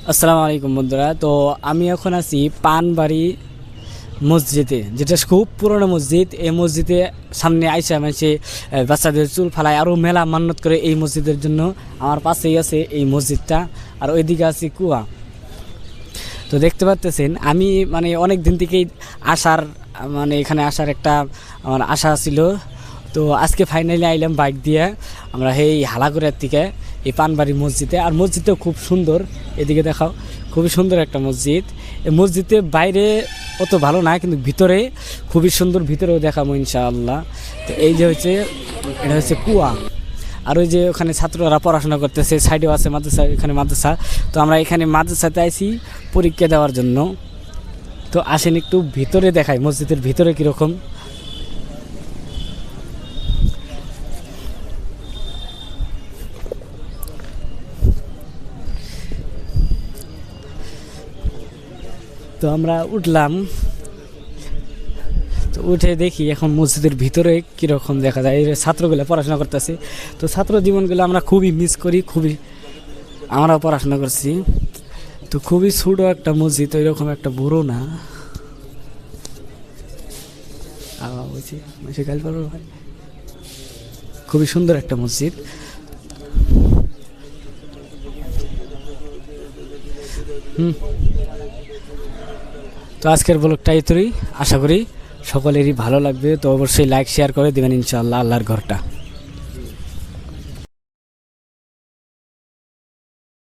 আসসালামু আলাইকুম বন্ধুরা। তো আমি এখন আছি পানবাড়ি মসজিদে, যেটা খুব পুরনো মসজিদ। এই মসজিদে সামনে আইসা মানুষে বাচ্চাদের চুল ফালায়, আরও মেলা মান্যত করে এই মসজিদের জন্য। আমার পাশেই আছে এই মসজিদটা, আর ওইদিকে আছে কুয়া। তো দেখতে পাচ্তেছেন আমি মানে অনেক দিন থেকেই আসার মানে এখানে আসার একটা আমার আশা ছিল। তো আজকে ফাইনালি আইলাম বাইক দিয়ে আমরা এই হালাগুড়ার থেকে এই পানবাড়ি মসজিদে। আর মসজিদটাও খুব সুন্দর, এদিকে দেখাও, খুবই সুন্দর একটা মসজিদ। এই মসজিদে বাইরে অত ভালো না, কিন্তু ভিতরে খুবই সুন্দর, ভিতরেও দেখাবো ইনশাআল্লাহ। তো এই যে হচ্ছে এটা হচ্ছে কুয়া, আর ওই যে ওখানে ছাত্ররা পড়াশোনা করতেছে, সাইডেও আছে মাদ্রাসা, এখানে মাদ্রাসা। তো আমরা এখানে মাদ্রাসাতে আইছি পরীক্ষা দেওয়ার জন্য। তো আসেন একটু ভিতরে দেখাই মসজিদের ভিতরে কীরকম। তো আমরা উঠলাম, তো উঠে দেখি এখন মসজিদের ভিতরে কীরকম দেখা যায়। এই ছাত্রগুলো পড়াশোনা করতেছে। তো ছাত্র জীবনগুলো আমরা খুবই মিস করি, খুবই আমরাও পড়াশোনা করছি। তো খুবই ছোটো একটা মসজিদ, ওইরকম একটা বড় না। খুবই সুন্দর একটা মসজিদ। তো আজকের ব্লগটা এই তোরই, আশা করি সকলেরই ভালো লাগবে। তো অবশ্যই লাইক শেয়ার করে দেবেন ইনশাআল্লাহ। আল্লাহর ঘরটা।